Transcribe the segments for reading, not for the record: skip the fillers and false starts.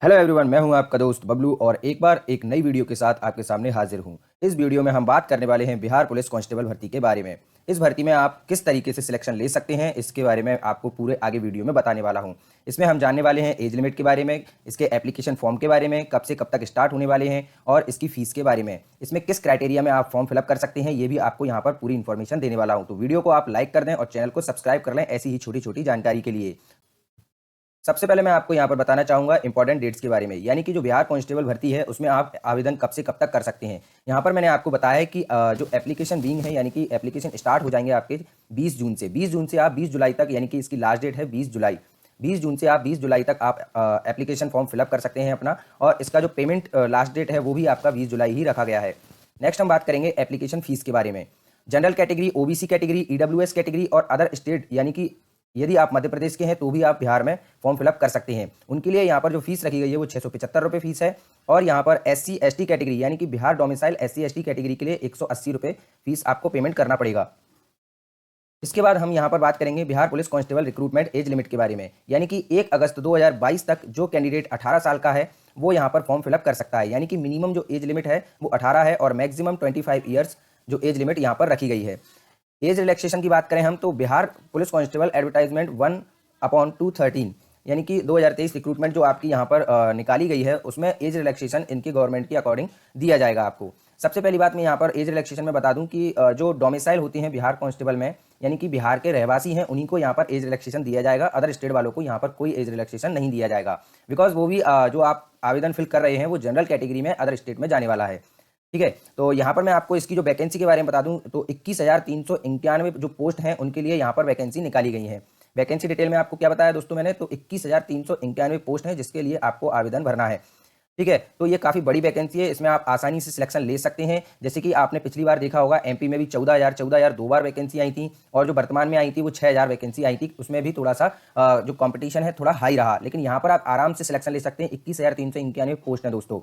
Hello everyone, मैं हूं आपका दोस्त बबलू और एक बार एक नई वीडियो के साथ आपके सामने हाजिर हूं। इस वीडियो में हम बात करने वाले हैं बिहार पुलिस कांस्टेबल भर्ती के बारे में। इस भर्ती में आप किस तरीके से सिलेक्शन ले सकते हैं, इसके बारे में आपको पूरे आगे वीडियो में बताने वाला हूं। इसमें हम जानने वाले हैं एज लिमिट के बारे में, इसके एप्लीकेशन फॉर्म के बारे में, कब से कब तक स्टार्ट होने वाले हैं और इसकी फीस के बारे में। इसमें किस क्राइटेरिया में आप फॉर्म फिलअप कर सकते हैं, ये भी आपको यहाँ पर पूरी इन्फॉर्मेशन देने वाला हूँ। तो वीडियो को आप लाइक कर दें और चैनल को सब्सक्राइब कर लें ऐसी ही छोटी छोटी जानकारी के लिए। सबसे पहले मैं आपको यहाँ पर बताना चाहूँगा इंपॉर्टेंट डेट्स के बारे में, यानी कि जो बिहार कांस्टेबल भर्ती है उसमें आप आवेदन कब से कब तक कर सकते हैं। यहाँ पर मैंने आपको बताया है कि जो एप्लीकेशन विंग है, यानी कि एप्लीकेशन स्टार्ट हो जाएंगे आपके 20 जून से। 20 जून से आप 20 जुलाई तक, यानी कि इसकी लास्ट डेट है 20 जुलाई। 20 जून से आप 20 जुलाई तक आप एप्लीकेशन फॉर्म फिलअप कर सकते हैं अपना, और इसका जो पेमेंट लास्ट डेट है वो भी आपका 20 जुलाई ही रखा गया है। नेक्स्ट हम बात करेंगे एप्लीकेशन फीस के बारे में। General category, OBC category, EWS category और अदर स्टेट, यानी कि यदि आप मध्य प्रदेश के हैं तो भी आप बिहार में फॉर्म फिलअप कर सकते हैं। उनके लिए यहाँ पर जो फीस रखी गई है वो 675 रुपये फीस है। और यहाँ पर एससी एसटी कैटेगरी, यानी कि Bihar domicile SC ST category के लिए 180 रुपये फीस आपको पेमेंट करना पड़ेगा। इसके बाद हम यहाँ पर बात करेंगे Bihar police constable recruitment age limit के बारे में, यानी कि 1 अगस्त 2022 तक जो कैंडिडेट 18 साल का है वो यहाँ पर फॉर्म फिलअप कर सकता है। यानी कि मिनिमम जो एज लिमिट है वो 18 है और मैक्सिमम 25 ईयर्स जो एज लिमिट यहाँ पर रखी गई है। एज रिलैक्सेशन की बात करें हम तो बिहार पुलिस कांस्टेबल एडवर्टाइजमेंट 1/213, यानी कि 2023 रिक्रूटमेंट जो आपकी यहाँ पर निकाली गई है उसमें एज रिलैक्सेशन इनकी गवर्नमेंट के अकॉर्डिंग दिया जाएगा आपको। सबसे पहली बात मैं यहाँ पर एज रिलैक्सेशन में बता दूं कि जो डोमिसाइल होती हैं बिहार कांस्टेबल में, यानी कि बिहार के रहवासी हैं, उन्हीं को यहाँ पर एज रिलैक्सेशन दिया जाएगा। अदर स्टेट वालों को यहाँ पर कोई एज रिलैक्सेशन नहीं दिया जाएगा, बिकॉज वो भी जो आप आवेदन फिल कर रहे हैं वो जनरल कैटेगरी में अदर स्टेट में जाने वाला है। ठीक है, तो यहाँ पर मैं आपको इसकी जो वैकेंसी के बारे में बता दूं तो 21,391 जो पोस्ट हैं उनके लिए यहाँ पर वैकेंसी निकाली गई है। वैकेंसी डिटेल में आपको क्या बताया दोस्तों मैंने, तो 21,391 पोस्ट हैं जिसके लिए आपको आवेदन भरना है। ठीक है, तो ये काफ़ी बड़ी वैकेंसी है, इसमें आप आसानी से सिलेक्शन ले सकते हैं। जैसे कि आपने पिछली बार देखा होगा एमपी में भी 14,000 दो बार वैकेंसी आई थी, और जो वर्तमान में आई थी वो 6,000 वैकेंसी आई थी। उसमें भी थोड़ा सा जो कंपटीशन है थोड़ा हाई रहा, लेकिन यहाँ पर आप आराम से सिलेक्शन ले सकते हैं। 21,391 पोस्ट है दोस्तों।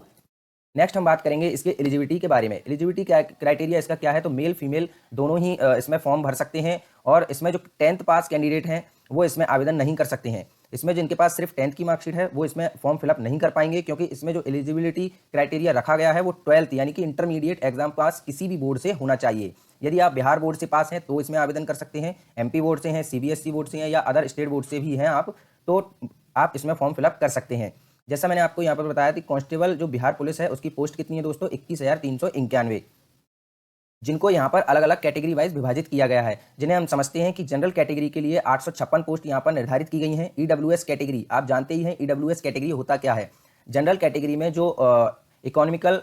नेक्स्ट हम बात करेंगे इसके एलिजिबिलिटी के बारे में। एलिजिबिलिटी क्राइटेरिया इसका क्या है, तो मेल फीमेल दोनों ही इसमें फॉर्म भर सकते हैं। और इसमें जो 10th पास कैंडिडेट हैं वो इसमें आवेदन नहीं कर सकते हैं। इसमें जिनके पास सिर्फ 10th की मार्कशीट है वो इसमें फॉर्म फिलअप नहीं कर पाएंगे, क्योंकि इसमें जो एलिजिबिलिटी क्राइटेरिया रखा गया है वो 12th यानी कि इंटरमीडिएट एग्जाम पास किसी भी बोर्ड से होना चाहिए। यदि आप बिहार बोर्ड से पास हैं तो इसमें आवेदन कर सकते हैं, एमपी बोर्ड से हैं, सीबीएसई बोर्ड से हैं या अदर स्टेट बोर्ड से भी हैं आप, तो आप इसमें फॉर्म फिलअप कर सकते हैं। जैसा मैंने आपको यहाँ पर बताया कि कांस्टेबल जो बिहार पुलिस है उसकी पोस्ट कितनी है दोस्तों, 21,391, जिनको यहाँ पर अलग अलग कैटेगरी वाइज विभाजित किया गया है। जिन्हें हम समझते हैं कि जनरल कैटेगरी के लिए 856 पोस्ट यहाँ पर निर्धारित की गई हैं। ईडब्ल्यूएस कैटेगरी आप जानते ही हैं, ईडब्ल्यूएस कैटेगरी होता क्या है। जनरल कैटेगरी में जो इकोनॉमिकल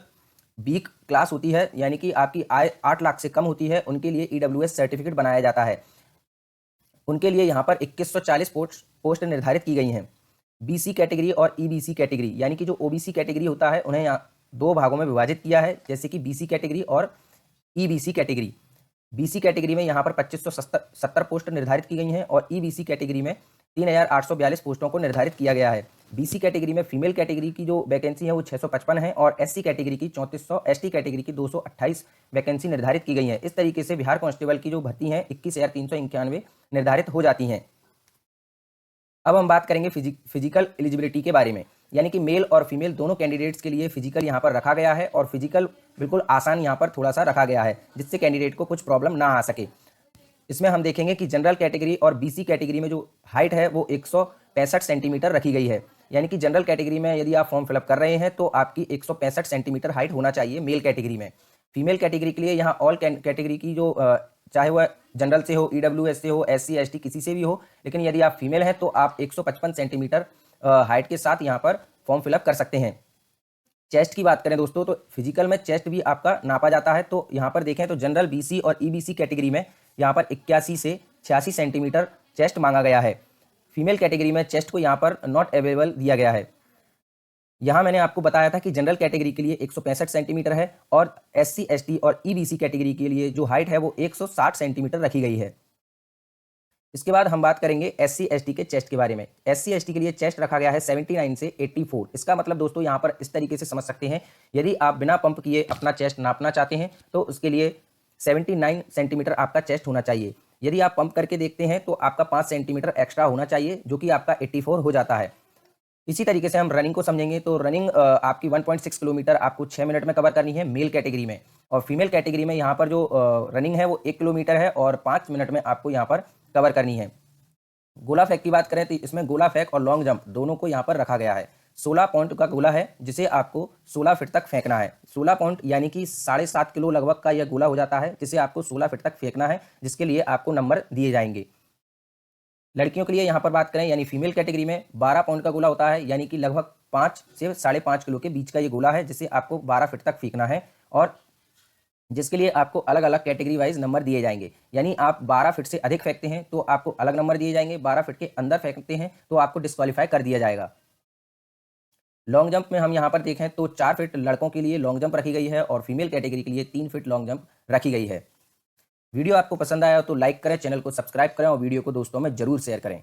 वीक क्लास होती है, यानी कि आपकी आय 8 लाख से कम होती है, उनके लिए ईडब्ल्यूएस सर्टिफिकेट बनाया जाता है। उनके लिए यहाँ पर 2140 पोस्ट निर्धारित की गई हैं। बीसी कैटेगरी और ईबीसी कैटेगरी, यानी कि जो ओबीसी कैटेगरी होता है उन्हें यहाँ 2 भागों में विभाजित किया है, जैसे कि बीसी कैटेगरी और ईबीसी कैटेगरी। बीसी कैटेगरी में यहाँ पर 2570 पोस्ट निर्धारित की गई हैं और ईबीसी कैटेगरी में 3,842 पोस्टों को निर्धारित किया गया है। बीसी कैटेगरी में फीमेल कैटेगरी की जो वैकेंसी है वो 655 है और एससी कैटेगरी की 3400, एसटी कैटेगरी की 228 वैकेंसी निर्धारित की गई है। इस तरीके से बिहार कांस्टेबल की जो भर्ती है 21,391 निर्धारित हो जाती हैं। अब हम बात करेंगे फिजिकल एलिजिबिलिटी के बारे में, यानी कि मेल और फीमेल दोनों कैंडिडेट्स के लिए फिजिकल यहाँ पर रखा गया है, और फिजिकल बिल्कुल आसान यहाँ पर थोड़ा सा रखा गया है जिससे कैंडिडेट को कुछ प्रॉब्लम ना आ सके। इसमें हम देखेंगे कि जनरल कैटेगरी और बीसी कैटेगरी में जो हाइट है वो 165 सेंटीमीटर रखी गई है। यानी कि जनरल कैटेगरी में यदि आप फॉर्म फिलअप कर रहे हैं तो आपकी 165 सेंटीमीटर हाइट होना चाहिए मेल कैटेगरी में। फीमेल कैटेगरी के लिए यहाँ ऑल कैटेगरी की जो चाहे वह जनरल से हो, ईडब्ल्यूएस से हो, एससी एसटी किसी से भी हो, लेकिन यदि आप फीमेल हैं तो आप 155 सेंटीमीटर हाइट के साथ यहाँ पर फॉर्म फिलअप कर सकते हैं। चेस्ट की बात करें दोस्तों तो फिजिकल में चेस्ट भी आपका नापा जाता है। तो यहाँ पर देखें तो जनरल, बीसी और ईबीसी कैटेगरी में यहाँ पर 81 से 86 सेंटीमीटर चेस्ट मांगा गया है। फीमेल कैटेगरी में चेस्ट को यहाँ पर नॉट अवेलेबल दिया गया है। यहाँ मैंने आपको बताया था कि जनरल कैटेगरी के लिए 165 सेंटीमीटर है और एससी एसटी और ईबीसी कैटेगरी के लिए जो हाइट है वो 160 सेंटीमीटर रखी गई है। इसके बाद हम बात करेंगे एससी एसटी के चेस्ट के बारे में। एससी एसटी के लिए चेस्ट रखा गया है 79 से 84। इसका मतलब दोस्तों यहाँ पर इस तरीके से समझ सकते हैं, यदि आप बिना पंप किए अपना चेस्ट नापना चाहते हैं तो उसके लिए 79 सेंटीमीटर आपका चेस्ट होना चाहिए। यदि आप पंप करके देखते हैं तो आपका 5 सेंटीमीटर एक्स्ट्रा होना चाहिए, जो कि आपका 84 हो जाता है। इसी तरीके से हम रनिंग को समझेंगे तो रनिंग आपकी 1.6 किलोमीटर आपको 6 मिनट में कवर करनी है मेल कैटेगरी में, और फीमेल कैटेगरी में यहाँ पर जो रनिंग है वो 1 किलोमीटर है और 5 मिनट में आपको यहाँ पर कवर करनी है। गोला फेंक की बात करें तो इसमें गोला फेंक और लॉन्ग जंप दोनों को यहाँ पर रखा गया है। 16 पॉइंट का गोला है जिसे आपको 16 फीट तक फेंकना है। 16 पॉइंट यानी कि 7.5 किलो लगभग का यह गोला हो जाता है जिसे आपको 16 फीट तक फेंकना है, जिसके लिए आपको नंबर दिए जाएंगे। लड़कियों के लिए यहाँ पर बात करें यानी फीमेल कैटेगरी में 12 पॉइंट का गोला होता है, यानी कि लगभग 5 से 5.5 किलो के बीच का ये गोला है जिसे आपको 12 फीट तक फेंकना है, और जिसके लिए आपको अलग अलग कैटेगरी वाइज नंबर दिए जाएंगे। यानी आप 12 फीट से अधिक फेंकते हैं तो आपको अलग नंबर दिए जाएंगे, 12 फीट के अंदर फेंकते हैं तो आपको डिस्क्वालीफाई कर दिया जाएगा। लॉन्ग जंप में हम यहाँ पर देखें तो 4 फीट लड़कों के लिए लॉन्ग जंप रखी गई है और फीमेल कैटेगरी के लिए 3 फीट लॉन्ग जंप रखी गई है। वीडियो आपको पसंद आया तो लाइक करें, चैनल को सब्सक्राइब करें और वीडियो को दोस्तों में जरूर शेयर करें।